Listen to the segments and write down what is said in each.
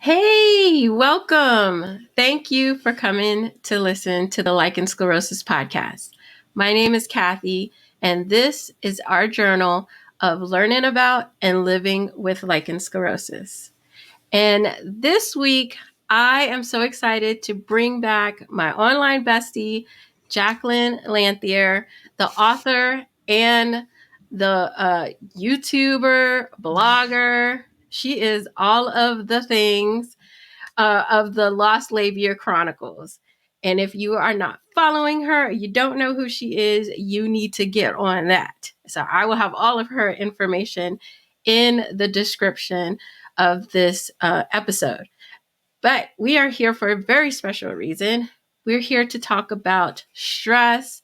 Hey, welcome. Thank you for coming to listen to the Lichen Sclerosus podcast. My name is Kathy, and this is our journal of learning about and living with lichen sclerosis. And this week, I am so excited to bring back my online bestie, Jaclyn Lanthier, the author and the YouTuber, blogger. She is all of the things of the Lost Labia Chronicles. And if you are not following her, you don't know who she is, you need to get on that. So I will have all of her information in the description of this episode. But we are here for a very special reason. We're here to talk about stress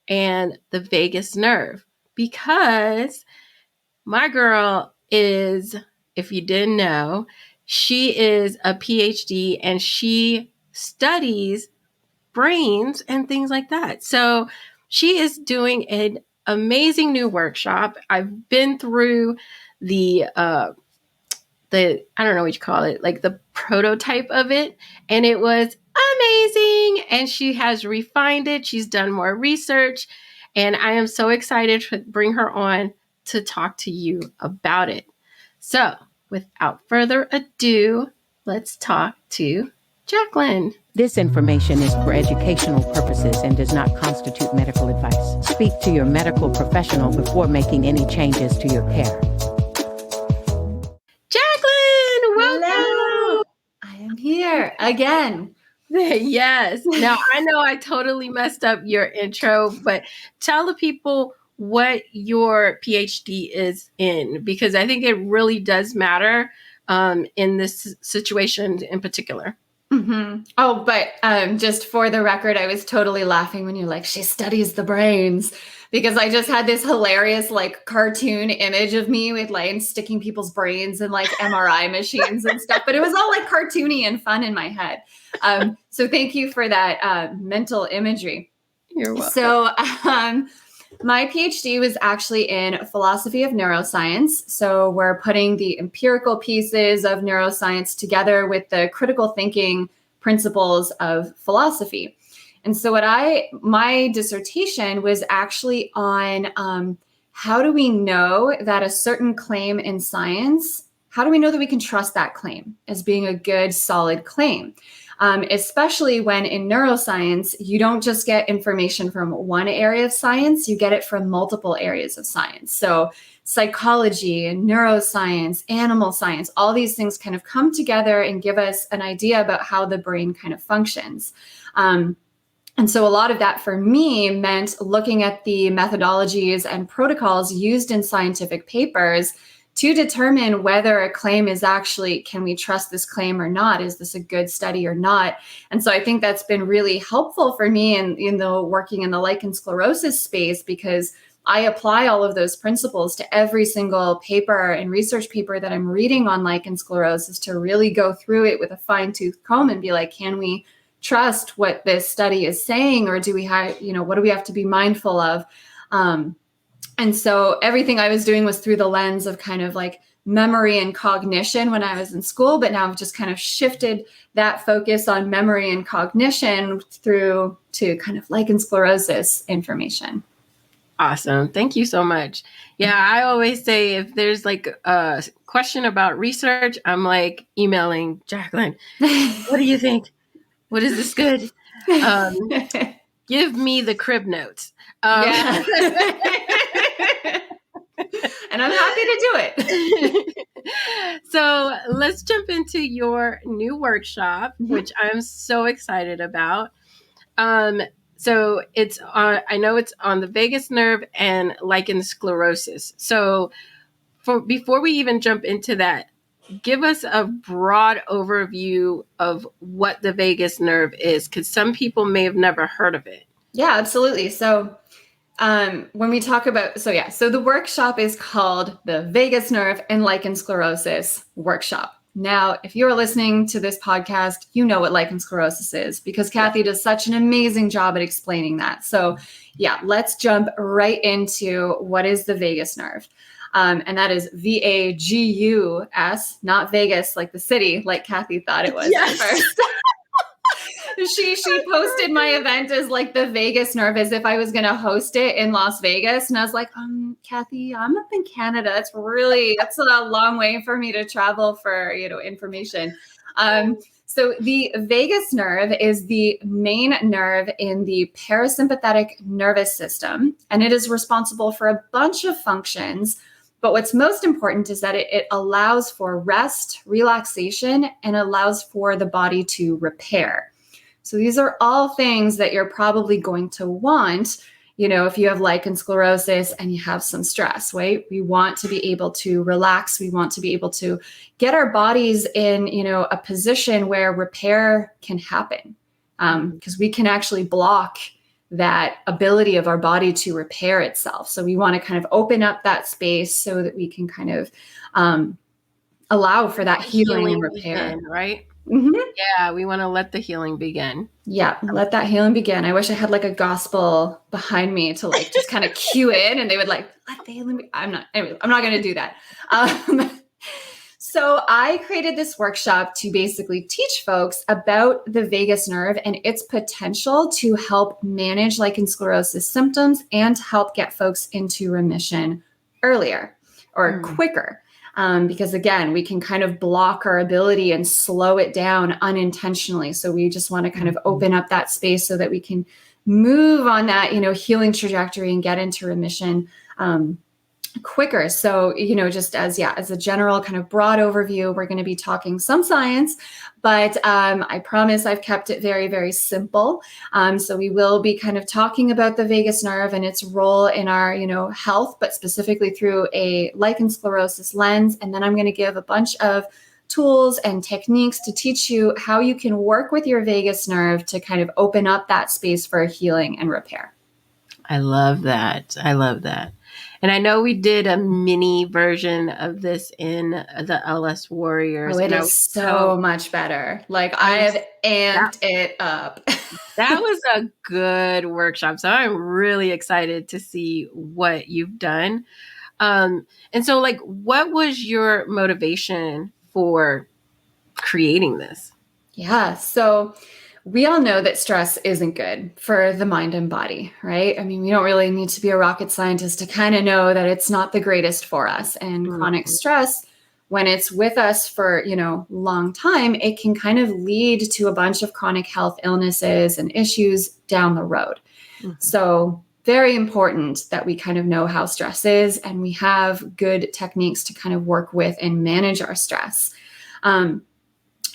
and the vagus nerve because my girl is, if you didn't know, she is a PhD and she studies brains and things like that. So she is doing an amazing new workshop. I've been through the I don't know what you call it, like the prototype of it, and it was amazing. And she has refined it. She's done more research, and I am so excited to bring her on to talk to you about it. So, without further ado, let's talk to Jaclyn. This information is for educational purposes and does not constitute medical advice. Speak to your medical professional before making any changes to your care. Jaclyn, welcome. Hello. I am here again. Yes. Now, I know I totally messed up your intro, but tell the people what your PhD is in, because I think it really does matter in this situation in particular. Mm-hmm. Oh, but just for the record, I was totally laughing when you're like, she studies the brains, because I just had this hilarious like cartoon image of me with like sticking people's brains in like MRI machines and stuff, but it was all like cartoony and fun in my head. So thank you for that mental imagery. You're welcome. So my PhD was actually in philosophy of neuroscience. So we're putting the empirical pieces of neuroscience together with the critical thinking principles of philosophy. And so my dissertation was actually on how do we know that a certain claim in science, how do we know that we can trust that claim as being a good, solid claim? Especially when in neuroscience, you don't just get information from one area of science, you get it from multiple areas of science. So psychology and neuroscience, animal science, all these things kind of come together and give us an idea about how the brain kind of functions. And so a lot of that for me meant looking at the methodologies and protocols used in scientific papers to determine whether a claim is actually, can we trust this claim or not? Is this a good study or not? And so I think that's been really helpful for me in the working in the lichen sclerosus space, because I apply all of those principles to every single paper and research paper that I'm reading on lichen sclerosus to really go through it with a fine-tooth comb and be like, can we trust what this study is saying? Or do we have, what do we have to be mindful of? And so everything I was doing was through the lens of kind of like memory and cognition when I was in school, but now I've just kind of shifted that focus on memory and cognition through to kind of lichen sclerosus information. Awesome. Thank you so much. Yeah, I always say if there's like a question about research, I'm like emailing Jaclyn. What do you think? What is this good? Give me the crib notes. Yeah. And I'm happy to do it. So let's jump into your new workshop, which I'm so excited about. So it's on, I know it's on the vagus nerve and lichen sclerosus. So before we even jump into that, give us a broad overview of what the vagus nerve is, because some people may have never heard of it. Yeah, absolutely. So when we talk about, so the workshop is called the Vagus Nerve and Lichen Sclerosus Workshop. Now, if you're listening to this podcast, you know what lichen sclerosus is, because Kathy does such an amazing job at explaining that. So let's jump right into what is the vagus nerve. And that is VAGUS, not Vegas, like the city, like Kathy thought it was Yes. at first. She posted my event as like the Vegas nerve, as if I was going to host it in Las Vegas. And I was like, Kathy, I'm up in Canada. It's a long way for me to travel for, information. So the vagus nerve is the main nerve in the parasympathetic nervous system, and it is responsible for a bunch of functions. But what's most important is that it allows for rest, relaxation, and allows for the body to repair. So these are all things that you're probably going to want, if you have lichen sclerosis and you have some stress, right? We want to be able to relax. We want to be able to get our bodies in, a position where repair can happen, because we can actually block that ability of our body to repair itself. So we want to kind of open up that space so that we can kind of allow for that healing and repair. Begin, right? Mm-hmm. Yeah, we want to let the healing begin. Yeah, let that healing begin. I wish I had like a gospel behind me to like just kind of cue in, and they would like, let the healing begin. I'm not going to do that. So I created this workshop to basically teach folks about the vagus nerve and its potential to help manage lichen sclerosis symptoms and help get folks into remission earlier or quicker. Because again, we can kind of block our ability and slow it down unintentionally. So we just want to kind of open up that space so that we can move on that, healing trajectory and get into remission quicker. So, just as a general kind of broad overview, we're going to be talking some science, but I promise I've kept it very, very simple. So we will be kind of talking about the vagus nerve and its role in our, health, but specifically through a lichen sclerosis lens. And then I'm going to give a bunch of tools and techniques to teach you how you can work with your vagus nerve to kind of open up that space for healing and repair. I love that. And I know we did a mini version of this in the LS Warriors. Oh, it is so much better. Like I have amped it up. That was a good workshop. So I'm really excited to see what you've done. And so like, what was your motivation for creating this? Yeah. So we all know that stress isn't good for the mind and body, right? I mean, we don't really need to be a rocket scientist to kind of know that it's not the greatest for us. And chronic stress, when it's with us for, long time, it can kind of lead to a bunch of chronic health illnesses and issues down the road. So very important that we kind of know how stress is and we have good techniques to kind of work with and manage our stress.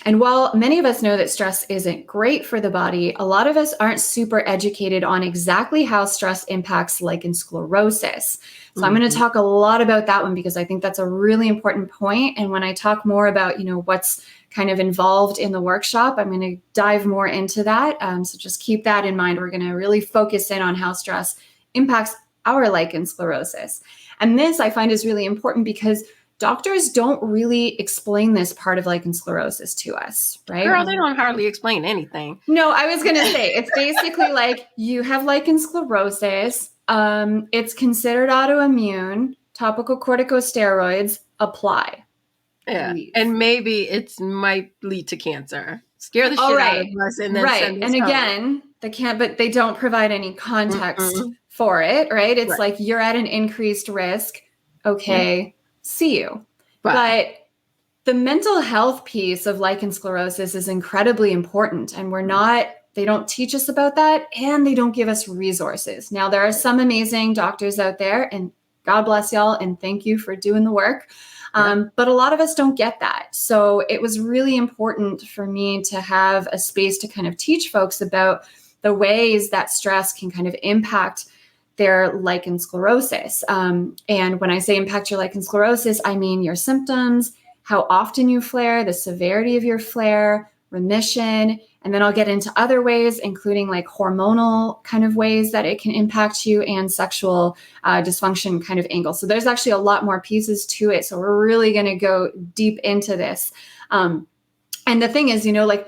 And while many of us know that stress isn't great for the body, a lot of us aren't super educated on exactly how stress impacts lichen sclerosis. So I'm going to talk a lot about that one because I think that's a really important point. And when I talk more about, what's kind of involved in the workshop, I'm going to dive more into that. So just keep that in mind. We're going to really focus in on how stress impacts our lichen sclerosis. And this I find is really important because doctors don't really explain this part of lichen sclerosis to us, right? Girl, they don't hardly explain anything. No, I was going to say, it's basically like you have lichen sclerosis. It's considered autoimmune. Topical corticosteroids apply. Yeah. And maybe it might lead to cancer. Scare the shit out of us and then send us and home. again, but they don't provide any context for it, right? It's like you're at an increased risk. Okay. See you. But the mental health piece of lichen sclerosis is incredibly important. And they don't teach us about that and they don't give us resources. Now, there are some amazing doctors out there and God bless y'all. And thank you for doing the work. But a lot of us don't get that. So it was really important for me to have a space to kind of teach folks about the ways that stress can kind of impact their lichen sclerosis. And when I say impact your lichen sclerosis, I mean your symptoms, how often you flare, the severity of your flare, remission, and then I'll get into other ways, including like hormonal kind of ways that it can impact you and sexual dysfunction kind of angle. So there's actually a lot more pieces to it. So we're really going to go deep into this. And the thing is, like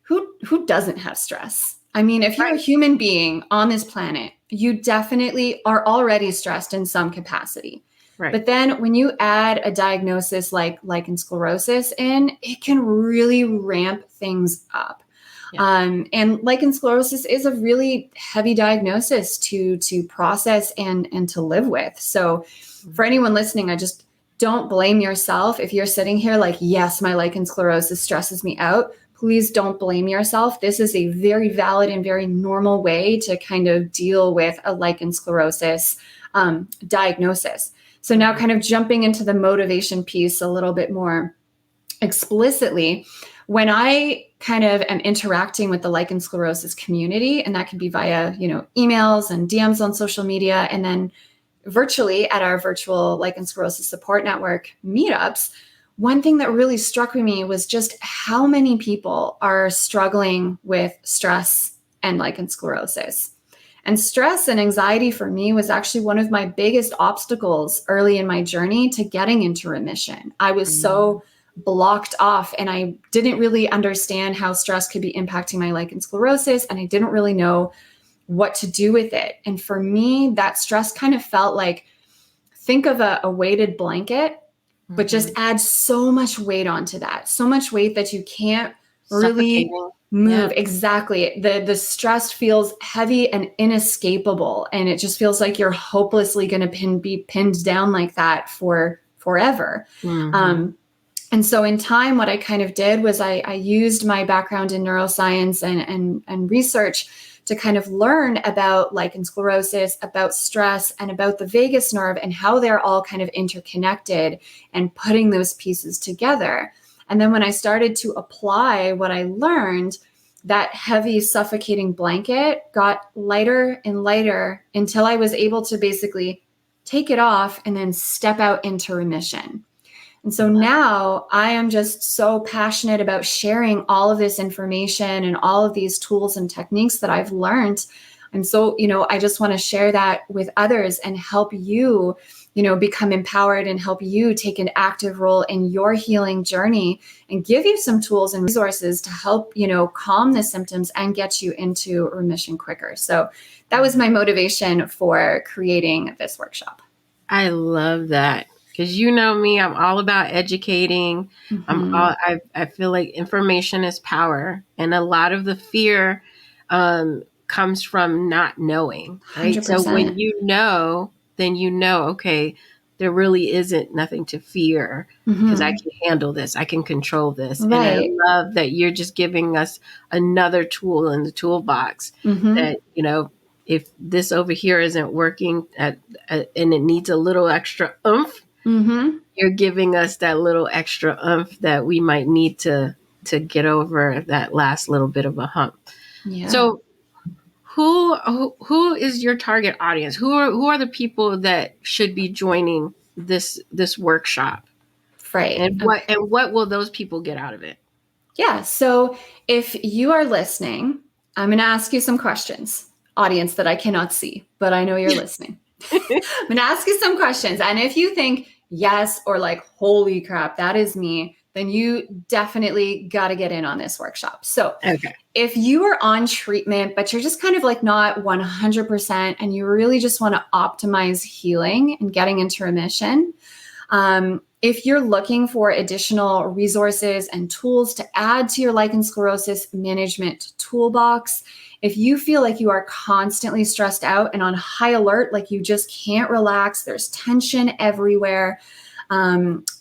who doesn't have stress? I mean, if you're a human being on this planet, you definitely are already stressed in some capacity. Right. But then when you add a diagnosis like lichen sclerosus in, it can really ramp things up. Yeah. And lichen sclerosus is a really heavy diagnosis to process and to live with. So for anyone listening, I just don't blame yourself if you're sitting here like, yes, my lichen sclerosus stresses me out. Please don't blame yourself. This is a very valid and very normal way to kind of deal with a lichen sclerosus diagnosis. So now kind of jumping into the motivation piece a little bit more explicitly, when I kind of am interacting with the lichen sclerosus community, and that can be via, emails and DMs on social media, and then virtually at our virtual Lichen Sclerosus Support Network meetups, one thing that really struck me was just how many people are struggling with stress and lichen sclerosus. And stress and anxiety for me was actually one of my biggest obstacles early in my journey to getting into remission. I was so blocked off and I didn't really understand how stress could be impacting my lichen sclerosus, and I didn't really know what to do with it. And for me, that stress kind of felt like, think of a weighted blanket, but just add so much weight onto that, so much weight that you can't really move. Yeah. Exactly. The stress feels heavy and inescapable, and it just feels like you're hopelessly going to be pinned down like that for forever. And so in time, what I kind of did was I used my background in neuroscience and research to kind of learn about lichen sclerosus, about stress, and about the vagus nerve and how they're all kind of interconnected, and putting those pieces together. And then when I started to apply what I learned, that heavy, suffocating blanket got lighter and lighter until I was able to basically take it off and then step out into remission. And so now I am just so passionate about sharing all of this information and all of these tools and techniques that I've learned. And so, I just want to share that with others and help you, become empowered and help you take an active role in your healing journey, and give you some tools and resources to help, calm the symptoms and get you into remission quicker. So that was my motivation for creating this workshop. I love that. Because you know me, I'm all about educating. I feel like information is power. And a lot of the fear comes from not knowing, right? 100%. So when then okay, there really isn't nothing to fear because I can handle this. I can control this. Right. And I love that you're just giving us another tool in the toolbox that, if this over here isn't working and it needs a little extra oomph, you're giving us that little extra oomph that we might need to get over that last little bit of a hump. Yeah. So who is your target audience? Who are the people that should be joining this workshop? Right. And what will those people get out of it? Yeah. So if you are listening, I'm going to ask you some questions, audience that I cannot see, but I know you're listening. I'm going to ask you some questions. And if you think yes, or like, holy crap, that is me, then you definitely got to get in on this workshop. So if you are on treatment, but you're just kind of like not 100% and you really just want to optimize healing and getting into remission, if you're looking for additional resources and tools to add to your lichen sclerosus management toolbox, if you feel like you are constantly stressed out and on high alert, like you just can't relax, there's tension everywhere.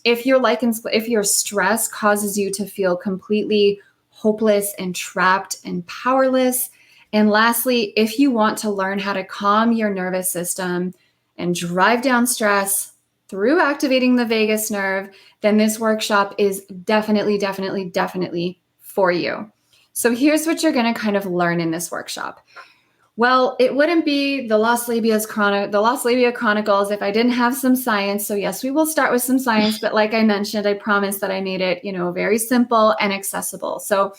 If your stress causes you to feel completely hopeless and trapped and powerless. And lastly, if you want to learn how to calm your nervous system and drive down stress through activating the vagus nerve, then this workshop is definitely for you. So here's what you're going to kind of learn in this workshop. Well, it wouldn't be the Lost Labia Chronicles if I didn't have some science. So yes, we will start with some science, but like I mentioned, I promise that I made it, very simple and accessible. So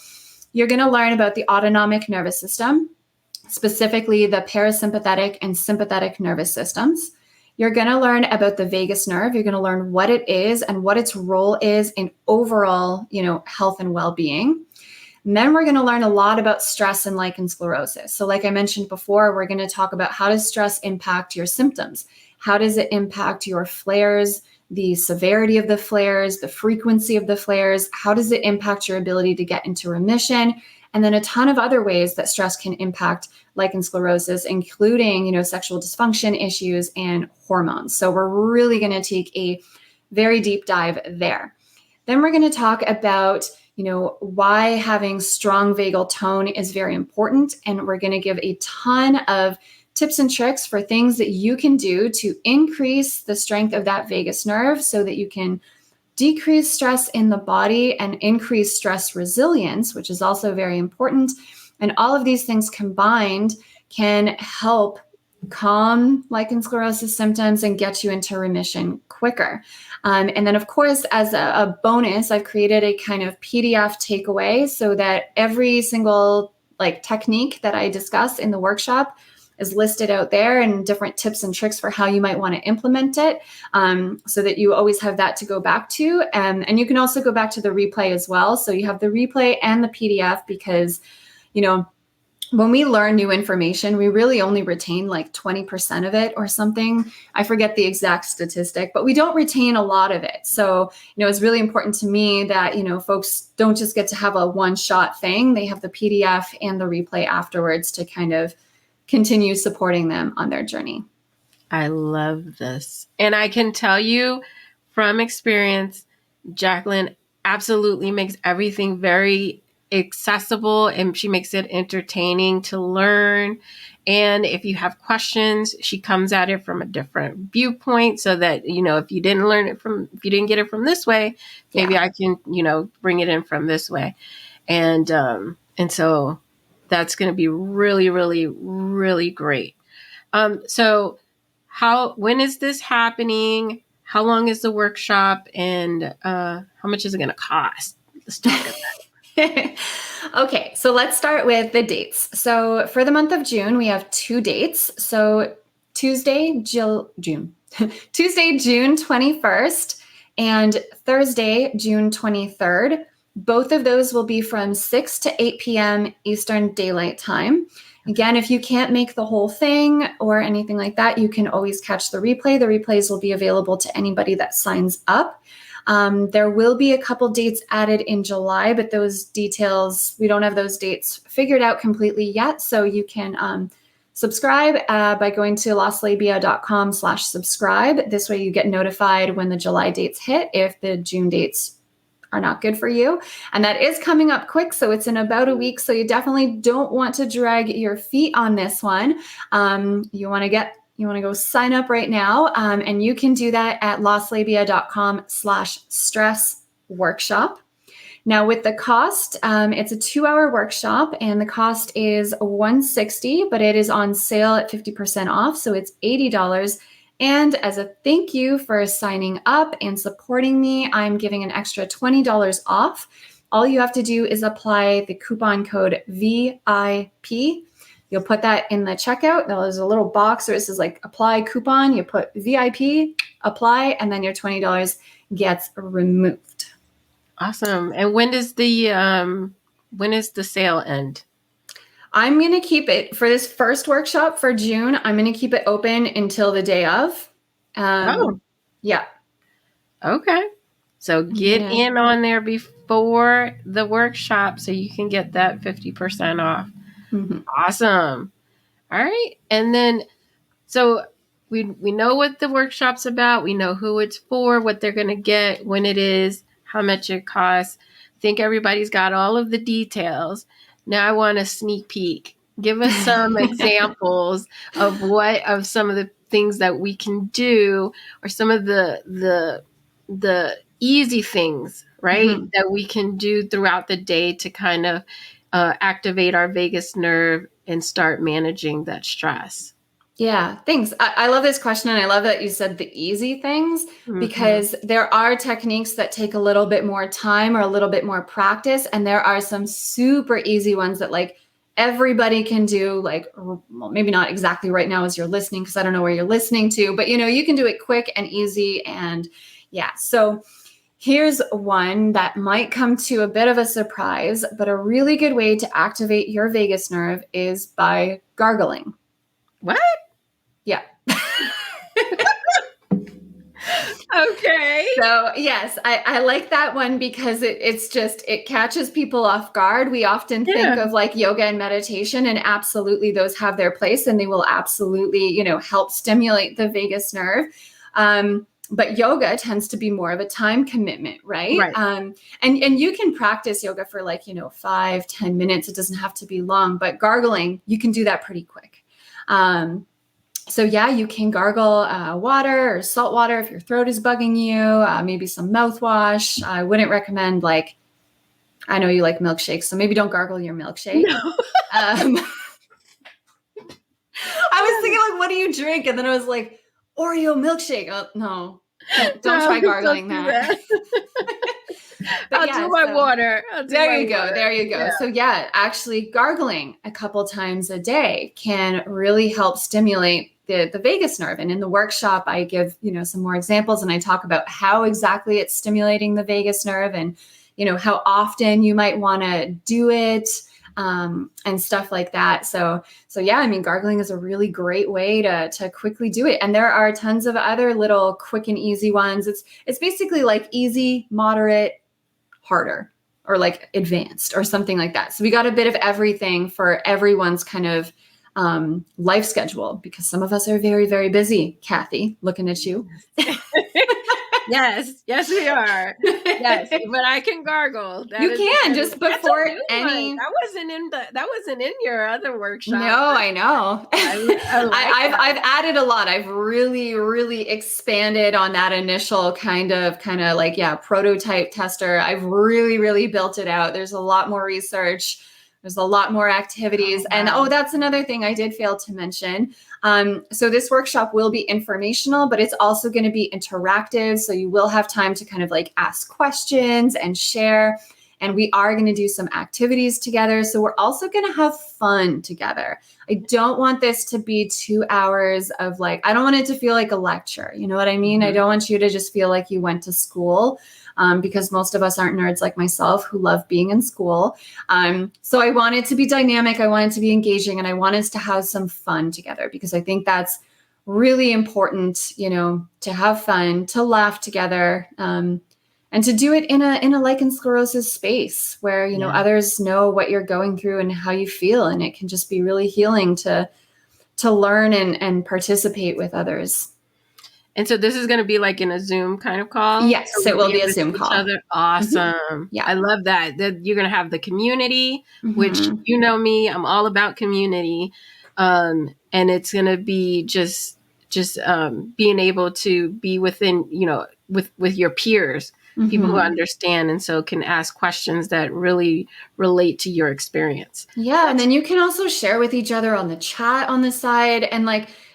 you're going to learn about the autonomic nervous system, specifically the parasympathetic and sympathetic nervous systems. You're going to learn about the vagus nerve. You're going to learn what it is and what its role is in overall, health and well-being. And then we're going to learn a lot about stress and lichen sclerosus. So like I mentioned before, we're going to talk about how does stress impact your symptoms? How does it impact your flares, the severity of the flares, the frequency of the flares? How does it impact your ability to get into remission? And then a ton of other ways that stress can impact lichen sclerosis, including, sexual dysfunction issues and hormones. So we're really going to take a very deep dive there. Then we're going to talk about, why having strong vagal tone is very important. And we're going to give a ton of tips and tricks for things that you can do to increase the strength of that vagus nerve so that you can decrease stress in the body and increase stress resilience, which is also very important. And all of these things combined can help calm lichen sclerosis symptoms and get you into remission quicker. And then, of course, as a bonus, I've created a kind of PDF takeaway so that every single technique that I discuss in the workshop is listed out there, and different tips and tricks for how you might want to implement it, so that you always have that to go back to. And you can also go back to the replay as well. So you have the replay and the PDF because, when we learn new information, we really only retain 20% of it or something. I forget the exact statistic, but we don't retain a lot of it. So, it's really important to me that, folks don't just get to have a one-shot thing. They have the PDF and the replay afterwards to kind of continue supporting them on their journey. I love this. And I can tell you from experience, Jaclyn absolutely makes everything very accessible, and she makes it entertaining to learn. And if you have questions, she comes at it from a different viewpoint so that, if you didn't get it from this way, maybe I can, bring it in from this way. And so that's going to be really, really, really great. So when is this happening? How long is the workshop, and how much is it going to cost? Let's talk about that. Okay, so let's start with the dates. So for the month of June, we have 2 dates. So Tuesday, June 21st and Thursday, June 23rd. Both of those will be from 6 to 8 p.m. Eastern Daylight Time. Again, if you can't make the whole thing or anything like that, you can always catch the replay. The replays will be available to anybody that signs up. There will be a couple dates added in July, but those details, we don't have those dates figured out completely yet. So you can subscribe by going to lostlabia.com/subscribe. This way you get notified when the July dates hit if the June dates are not good for you. And that is coming up quick. So it's in about a week. So you definitely don't want to drag your feet on this one. You want to go sign up right now. And you can do that at lostlabia.com/stress workshop. Now with the cost, it's a 2-hour workshop and the cost is $160, but it is on sale at 50% off. So it's $80. And as a thank you for signing up and supporting me, I'm giving an extra $20 off. All you have to do is apply the coupon code VIP. You'll put that in the checkout. There's a little box where it says apply coupon. You put VIP, apply, and then your $20 gets removed. Awesome. And when is the sale end? I'm going to keep it for this first workshop for June. I'm going to keep it open until the day of. Yeah. Okay. So get in on there before the workshop so you can get that 50% off. Mm-hmm. Awesome. All right. And then, so we know what the workshop's about. We know who it's for, what they're going to get, when it is, how much it costs. I think everybody's got all of the details. Now I want a sneak peek. Give us some examples of some of the things that we can do, or some of the easy things, right? Mm-hmm. That we can do throughout the day to kind of activate our vagus nerve and start managing that stress. Yeah, thanks. I love this question. And I love that you said the easy things, because there are techniques that take a little bit more time or a little bit more practice. And there are some super easy ones that everybody can do, maybe not exactly right now as you're listening, because I don't know where you're listening to, but you can do it quick and easy. And yeah, so here's one that might come to a bit of a surprise, but a really good way to activate your vagus nerve is by gargling. What? Yeah. Okay. So yes, I like that one because it catches people off guard. We often think Yeah. of like yoga and meditation, and absolutely those have their place, and they will absolutely, help stimulate the vagus nerve. But yoga tends to be more of a time commitment, right? Right. And you can practice yoga for 5-10 minutes. It doesn't have to be long, but gargling, you can do that pretty quick. So yeah, you can gargle water or salt water if your throat is bugging you, maybe some mouthwash. I wouldn't recommend I know you like milkshakes, so maybe don't gargle your milkshake. No. I was thinking what do you drink? And then I was like, Oreo milkshake. Oh, no, don't try gargling that. I'll do my water. There you go. Yeah. So yeah, actually gargling a couple times a day can really help stimulate the vagus nerve. And in the workshop, I give, some more examples, and I talk about how exactly it's stimulating the vagus nerve and, how often you might want to do it, and stuff like that. So yeah, I mean, gargling is a really great way to quickly do it. And there are tons of other little quick and easy ones. It's basically like easy, moderate, harder, or like advanced or something like that. So we got a bit of everything for everyone's kind of life schedule, because some of us are very, very busy. Kathy, looking at you. Yes, we are. Yes, but I can gargle. You can just before any. That wasn't in your other workshop. No, I know. I've added a lot. I've really, really expanded on that initial kind of prototype tester. I've really, really built it out. There's a lot more research. There's a lot more activities. Oh, wow. And that's another thing I did fail to mention. So this workshop will be informational, but it's also going to be interactive. So you will have time to kind of ask questions and share. And we are going to do some activities together. So we're also going to have fun together. I don't want this to be 2 hours of I don't want it to feel like a lecture. You know what I mean? Mm-hmm. I don't want you to just feel like you went to school. Because most of us aren't nerds like myself who love being in school. So I want it to be dynamic. I want it to be engaging, and I want us to have some fun together, because I think that's really important, to have fun, to laugh together, and to do it in a lichen sclerosis space where, others know what you're going through and how you feel. And it can just be really healing to learn and participate with others. And so this is going to be in a Zoom kind of call? Yes, it will be a Zoom call. Awesome. Mm-hmm. Yeah. I love that you're going to have the community, mm-hmm. which me, I'm all about community. And it's going to be just being able to be within, with your peers, mm-hmm. people who understand, and so can ask questions that really relate to your experience. Yeah. And then you can also share with each other on the chat on the side. And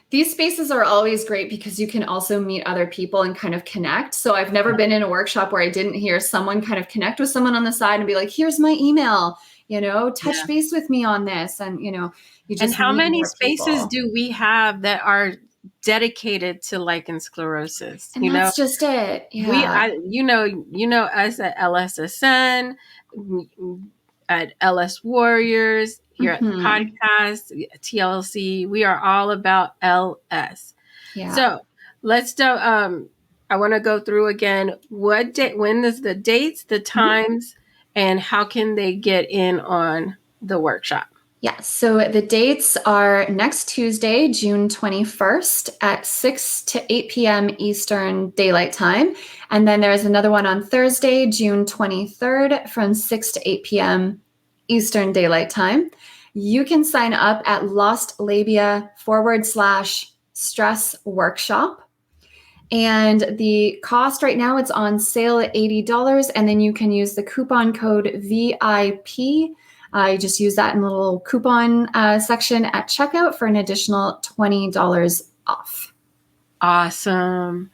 these spaces are always great because you can also meet other people and kind of connect. So I've never been in a workshop where I didn't hear someone kind of connect with someone on the side and be like, here's my email, touch base with me on this. And, you just. And how many spaces do we have that are dedicated to lichen sclerosis? And that's just it. Yeah. Us at LSSN, at LS Warriors, here at the podcast, TLC, we are all about LS. Yeah. So let's do, I want to go through again, when is the dates, the times, and how can they get in on the workshop? Yeah, so the dates are next Tuesday, June 21st at 6 to 8 p.m. Eastern Daylight Time. And then there's another one on Thursday, June 23rd from 6 to 8 p.m. Eastern Daylight Time. You can sign up at Lost Labia /stress workshop. And the cost right now, it's on sale at $80. And then you can use the coupon code VIP. I just use that in the little coupon section at checkout for an additional $20 off. Awesome.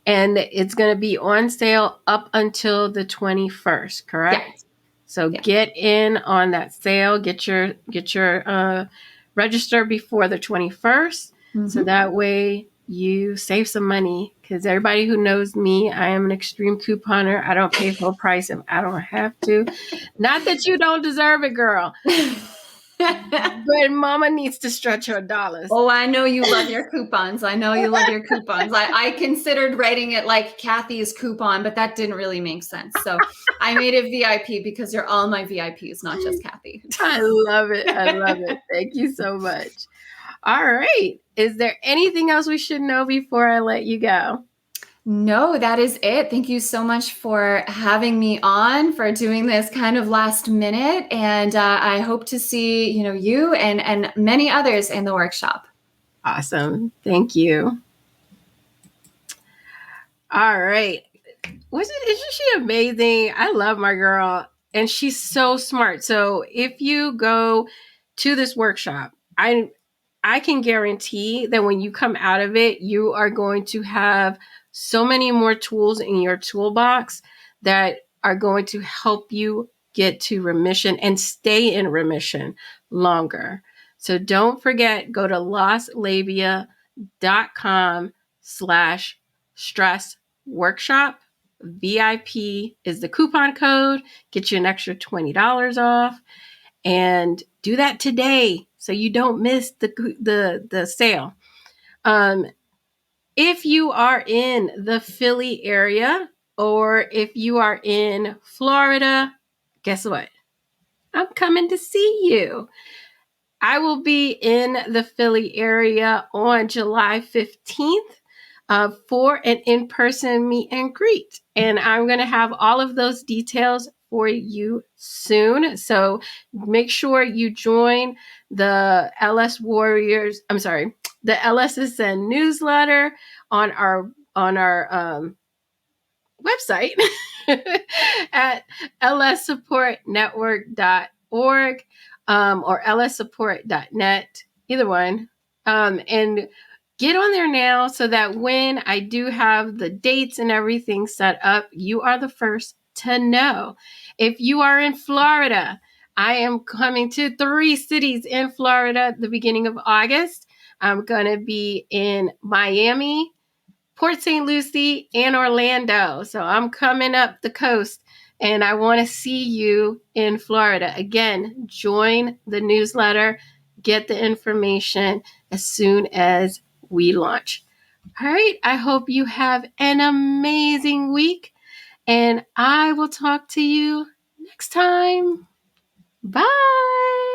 And it's going to be on sale up until the 21st, correct? Yeah. So get in on that sale, get your register before the 21st. So that way you save some money, because everybody who knows me, I am an extreme couponer. I don't pay full price if I don't have to. Not that you don't deserve it, girl. But mama needs to stretch her dollars. Oh, I know you love your coupons. I considered writing it like Kathy's coupon, but that didn't really make sense. So I made it VIP because you're all my VIPs, not just Kathy. I love it. I love it. Thank you so much. All right. Is there anything else we should know before I let you go? No, that is it. Thank you so much for having me on, for doing this kind of last minute. And I hope to see, you and many others in the workshop. Awesome. Thank you. All right. Isn't she amazing? I love my girl. And she's so smart. So if you go to this workshop, I can guarantee that when you come out of it, you are going to have so many more tools in your toolbox that are going to help you get to remission and stay in remission longer. So don't forget, go to lostlabia.com/stress workshop. VIP is the coupon code. Get you an extra $20 off. And do that today so you don't miss the sale. If you are in the Philly area or if you are in Florida, guess what? I'm coming to see you. I will be in the Philly area on July 15th for an in-person meet and greet. And I'm going to have all of those details for you soon. So make sure you join the the LSSN newsletter on our website at lssupportnetwork.org or lssupport.net, either one. And get on there now so that when I do have the dates and everything set up, you are the first to know. If you are in Florida, I am coming to 3 cities in Florida at the beginning of August. I'm going to be in Miami, Port St. Lucie, and Orlando. So I'm coming up the coast and I want to see you in Florida. Again, join the newsletter, get the information as soon as we launch. All right. I hope you have an amazing week and I will talk to you next time. Bye.